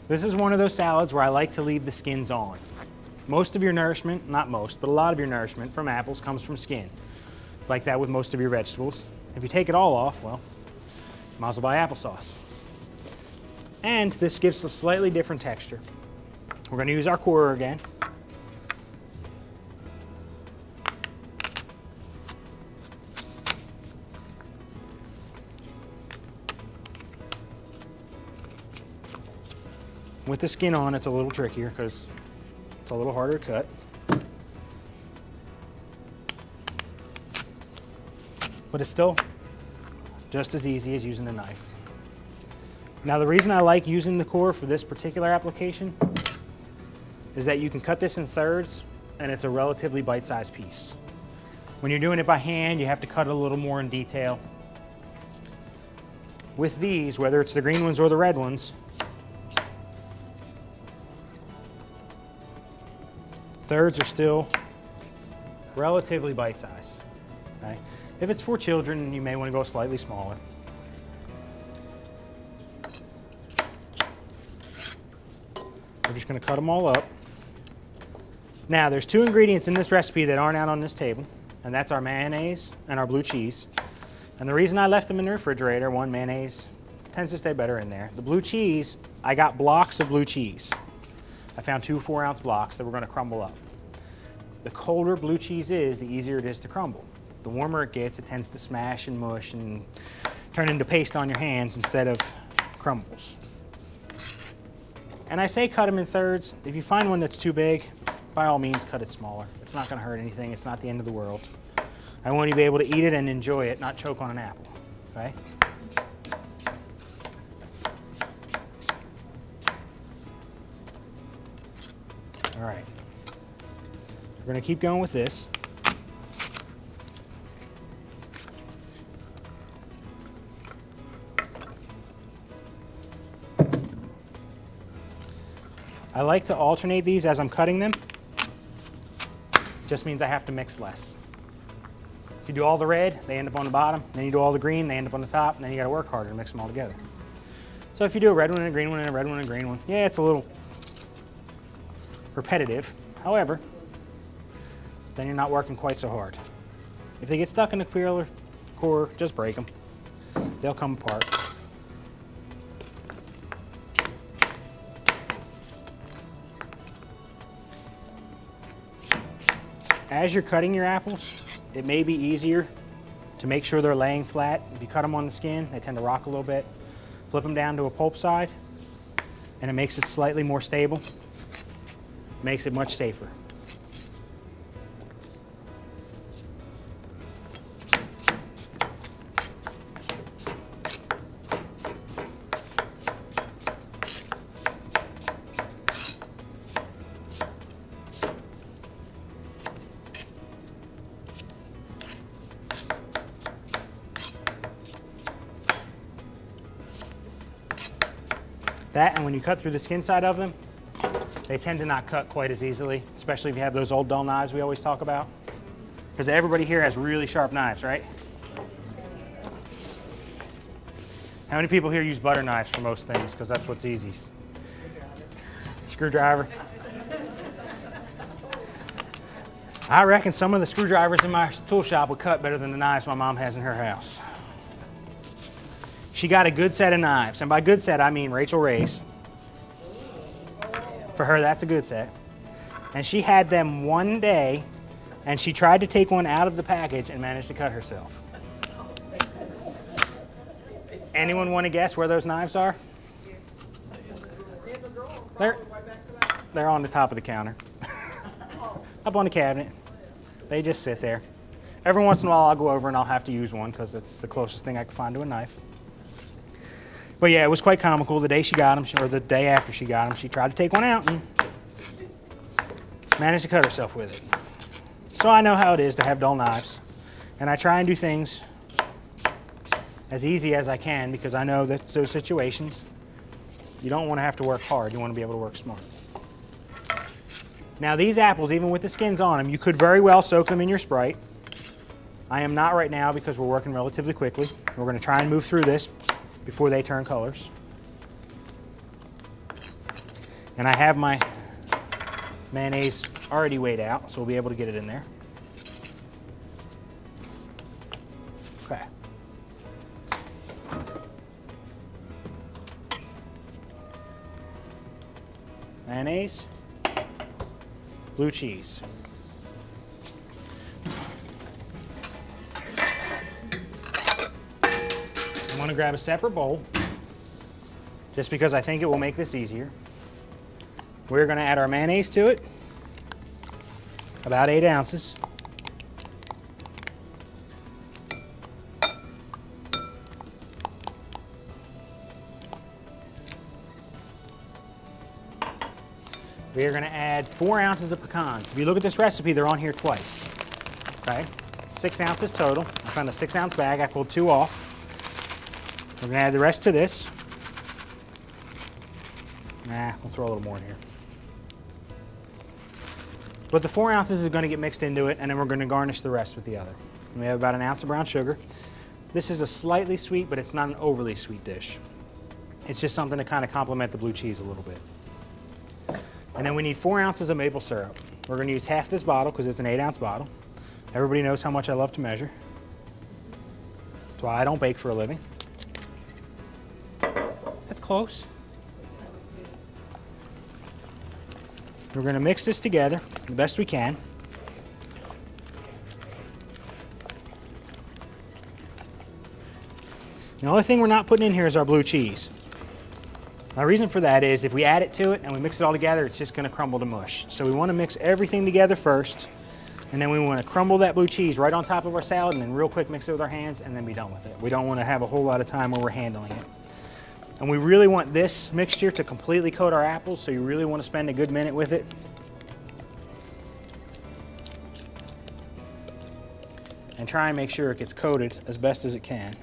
This is one of those salads where I like to leave the skins on. Most of your nourishment, not most, but a lot of your nourishment from apples comes from skin. It's like that with most of your vegetables. If you take it all off, well, you might as well buy applesauce. And this gives a slightly different texture. We're going to use our corer again. With the skin on, it's a little trickier because it's a little harder to cut. But it's still just as easy as using a knife. Now, the reason I like using the core for this particular application is that you can cut this in thirds and it's a relatively bite-sized piece. When you're doing it by hand, you have to cut it a little more in detail. With these, whether it's the green ones or the red ones, thirds are still relatively bite-sized. Okay? If it's for children, you may want to go slightly smaller. We're just going to cut them all up. Now, there's two ingredients in this recipe that aren't out on this table, and that's our mayonnaise and our blue cheese. And the reason I left them in the refrigerator, one, mayonnaise tends to stay better in there. The blue cheese, I got blocks of blue cheese. I found 2 4-ounce blocks that we're going to crumble up. The colder blue cheese is, the easier it is to crumble. The warmer it gets, it tends to smash and mush and turn into paste on your hands instead of crumbles. And I say cut them in thirds. If you find one that's too big, by all means cut it smaller. It's not going to hurt anything. It's not the end of the world. I want you to be able to eat it and enjoy it, not choke on an apple. Okay? All right. We're going to keep going with this. I like to alternate these as I'm cutting them. Just means I have to mix less. If you do all the red, they end up on the bottom. Then you do all the green, they end up on the top. And then you got to work harder to mix them all together. So if you do a red one and a green one and a red one and a green one, yeah, it's a little repetitive. However, then you're not working quite so hard. If they get stuck in the core, just break them. They'll come apart. As you're cutting your apples, it may be easier to make sure they're laying flat. If you cut them on the skin, they tend to rock a little bit. Flip them down to a pulp side, and it makes it slightly more stable. Makes it much safer. That, and when you cut through the skin side of them, they tend to not cut quite as easily, especially if you have those old dull knives we always talk about. Because everybody here has really sharp knives, right? How many people here use butter knives for most things? Because that's what's easy. Screwdriver. I reckon some of the screwdrivers in my tool shop would cut better than the knives my mom has in her house. She got a good set of knives, and by good set, I mean Rachel Ray's. For her, that's a good set. And she had them one day, and she tried to take one out of the package and managed to cut herself. Anyone want to guess where those knives are? They're on the top of the counter. Up on the cabinet. They just sit there. Every once in a while, I'll go over and I'll have to use one because it's the closest thing I can find to a knife. But yeah, it was quite comical. The day she got them, or the day after she got them, she tried to take one out and managed to cut herself with it. So I know how it is to have dull knives. And I try and do things as easy as I can because I know that those situations, you don't want to have to work hard. You want to be able to work smart. Now these apples, even with the skins on them, you could very well soak them in your Sprite. I am not right now because we're working relatively quickly. We're going to try and move through this before they turn colors. And I have my mayonnaise already weighed out, so we'll be able to get it in there. Okay. Mayonnaise, blue cheese. I'm going to grab a separate bowl, just because I think it will make this easier. We're going to add our mayonnaise to it, about 8 ounces. We are going to add 4 ounces of pecans. If you look at this recipe, they're on here twice. Okay, 6 ounces total. I found a 6-ounce bag. I pulled 2 off. We're going to add the rest to this. Nah, we'll throw a little more in here. But the 4 ounces is going to get mixed into it, and then we're going to garnish the rest with the other. And we have about 1 ounce of brown sugar. This is a slightly sweet, but it's not an overly sweet dish. It's just something to kind of complement the blue cheese a little bit. And then we need 4 ounces of maple syrup. We're going to use half this bottle because it's an 8-ounce bottle. Everybody knows how much I love to measure. That's why I don't bake for a living. That's close. We're going to mix this together the best we can. The only thing we're not putting in here is our blue cheese. My reason for that is if we add it to it and we mix it all together, it's just going to crumble to mush. So we want to mix everything together first, and then we want to crumble that blue cheese right on top of our salad and then real quick mix it with our hands and then be done with it. We don't want to have a whole lot of time where we're handling it. And we really want this mixture to completely coat our apples, so you really want to spend a good minute with it. And try and make sure it gets coated as best as it can.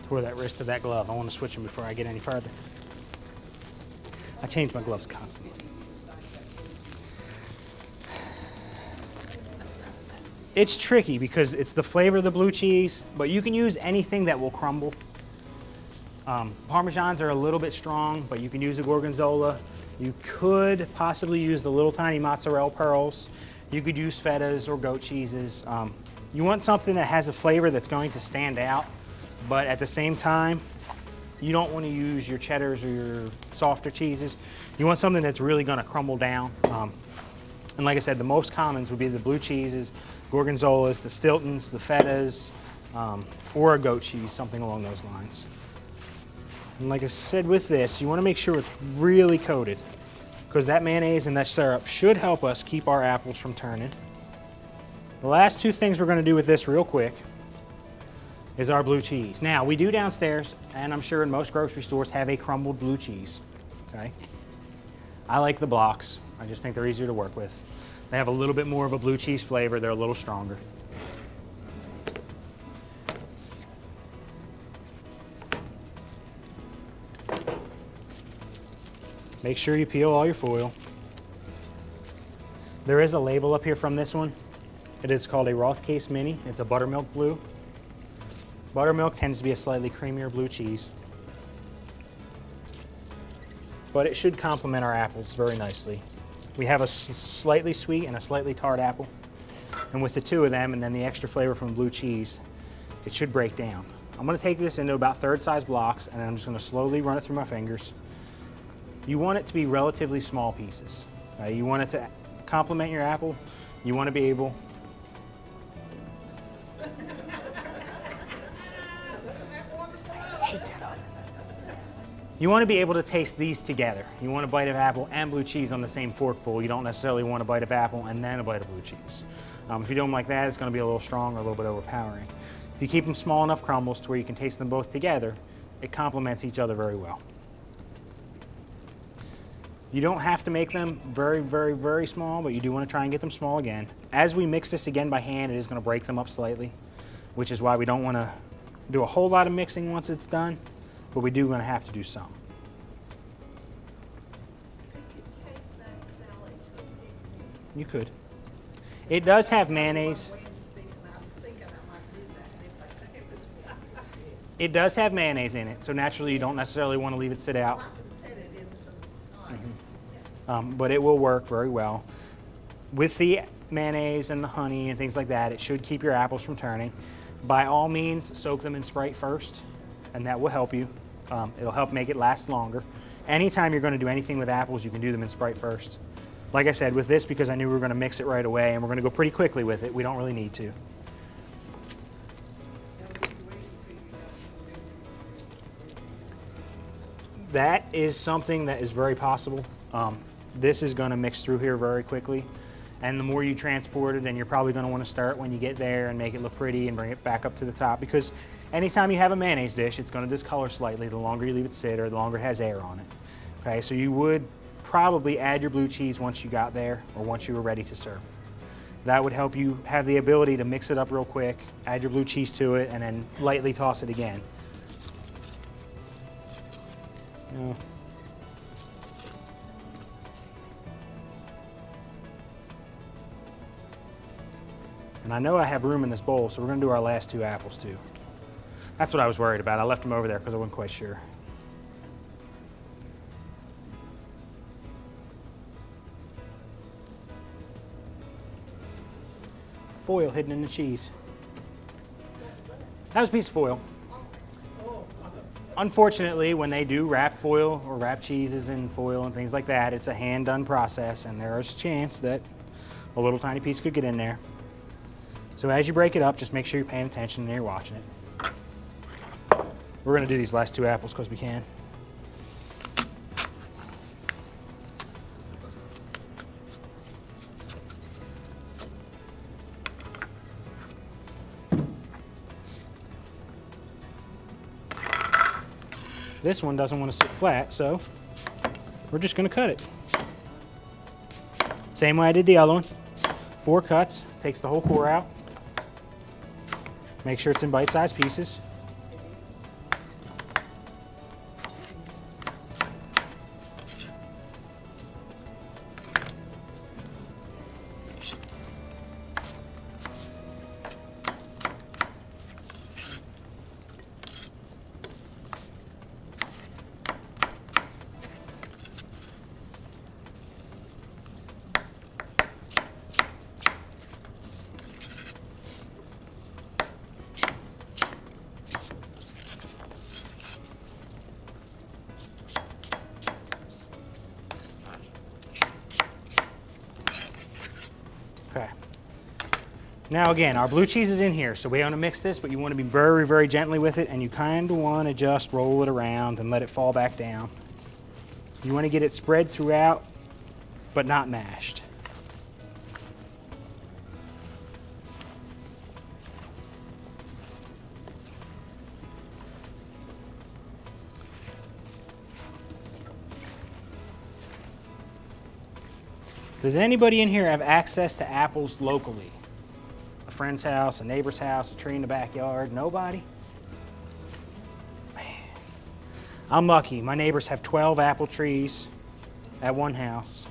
Tore that wrist of that glove. I want to switch them before I get any further. I change my gloves constantly. It's tricky because it's the flavor of the blue cheese, but you can use anything that will crumble. Parmesans are a little bit strong, but you can use a gorgonzola. You could possibly use the little tiny mozzarella pearls. You could use fetas or goat cheeses. You want something that has a flavor that's going to stand out, but at the same time, you don't want to use your cheddars or your softer cheeses. You want something that's really going to crumble down. And like I said, the most commons would be the blue cheeses, gorgonzolas, the Stiltons, the fetas, or a goat cheese, something along those lines. And like I said with this, you want to make sure it's really coated, because that mayonnaise and that syrup should help us keep our apples from turning. The last 2 things we're going to do with this real quick is our blue cheese. Now, we do downstairs, and I'm sure in most grocery stores, have a crumbled blue cheese, okay? I like the blocks. I just think they're easier to work with. They have a little bit more of a blue cheese flavor. They're a little stronger. Make sure you peel all your foil. There is a label up here from this one. It is called a Rothcase Mini. It's a buttermilk blue. Buttermilk tends to be a slightly creamier blue cheese, but it should complement our apples very nicely. We have a slightly sweet and a slightly tart apple, and with the 2 of them and then the extra flavor from blue cheese, it should break down. I'm going to take this into about third-size blocks, and I'm just going to slowly run it through my fingers. You want it to be relatively small pieces. You want it to complement your apple. You want to be able You want to be able to taste these together. You want a bite of apple and blue cheese on the same forkful. You don't necessarily want a bite of apple and then a bite of blue cheese. If you do them like that, it's going to be a little strong or a little bit overpowering. If you keep them small enough crumbles to where you can taste them both together, it complements each other very well. You don't have to make them very, very, very small, but you do want to try and get them small again. As we mix this again by hand, it is going to break them up slightly, which is why we don't want to do a whole lot of mixing once it's done, but we do going to have to do some. You could. It does have mayonnaise. It does have mayonnaise in it, so naturally you don't necessarily want to leave it sit out. But it will work very well. With the mayonnaise and the honey and things like that, it should keep your apples from turning. By all means, soak them in Sprite first, and that will help you. It'll help make it last longer. Anytime you're going to do anything with apples, you can do them in Sprite first. Like I said, with this, because I knew we were going to mix it right away and we're going to go pretty quickly with it, we don't really need to. That is something that is very possible. This is going to mix through here very quickly, and the more you transport it, and you're probably going to want to start when you get there and make it look pretty and bring it back up to the top, because anytime you have a mayonnaise dish, it's going to discolor slightly the longer you leave it sit or the longer it has air on it. Okay, so you would probably add your blue cheese once you got there or once you were ready to serve. That would help you have the ability to mix it up real quick, add your blue cheese to it, and then lightly toss it again. No. And I know I have room in this bowl, so we're going to do our last two apples too. That's what I was worried about. I left them over there because I wasn't quite sure. Foil hidden in the cheese. That was a piece of foil. Unfortunately, when they do wrap foil or wrap cheeses in foil and things like that, it's a hand-done process, and there's a chance that a little tiny piece could get in there. So as you break it up, just make sure you're paying attention and you're watching it. We're going to do these last two apples because we can. This one doesn't want to sit flat, so we're just going to cut it. Same way I did the other one. 4 cuts, takes the whole core out. Make sure it's in bite-sized pieces. Okay. Now again, our blue cheese is in here, so we want to mix this, but you want to be very, very gently with it, and you kind of want to just roll it around and let it fall back down. You want to get it spread throughout, but not mashed. Does anybody in here have access to apples locally? A friend's house, a neighbor's house, a tree in the backyard? Nobody? Man. I'm lucky. My neighbors have 12 apple trees at one house,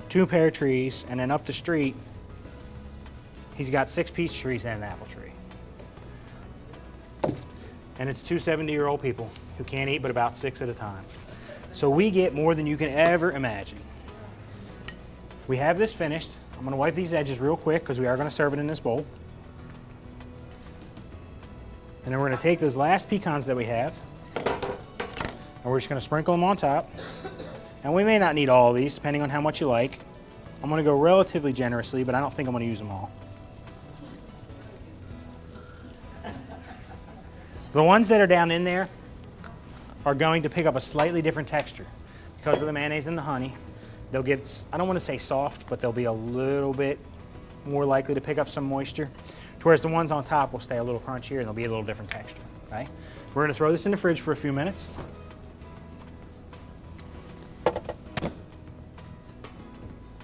2 pear trees, and then up the street, he's got 6 peach trees and an apple tree. And it's 2 70-year-old people who can't eat but about 6 at a time. So we get more than you can ever imagine. We have this finished. I'm going to wipe these edges real quick because we are going to serve it in this bowl. And then we're going to take those last pecans that we have, and we're just going to sprinkle them on top. And we may not need all of these, depending on how much you like. I'm going to go relatively generously, but I don't think I'm going to use them all. The ones that are down in there are going to pick up a slightly different texture because of the mayonnaise and the honey. They'll get, I don't want to say soft, but they'll be a little bit more likely to pick up some moisture, whereas the ones on top will stay a little crunchier and they'll be a little different texture, okay? We're gonna throw this in the fridge for a few minutes.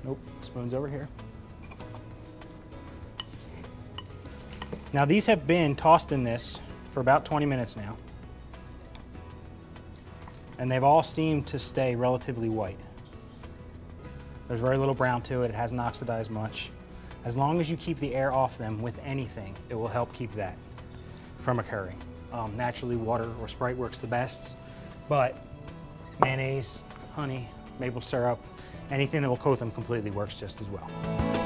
Nope, spoon's over here. Now these have been tossed in this for about 20 minutes now. And they've all steamed to stay relatively white. There's very little brown to it, it hasn't oxidized much. As long as you keep the air off them with anything, it will help keep that from occurring. Naturally, water or Sprite works the best, but mayonnaise, honey, maple syrup, anything that will coat them completely works just as well.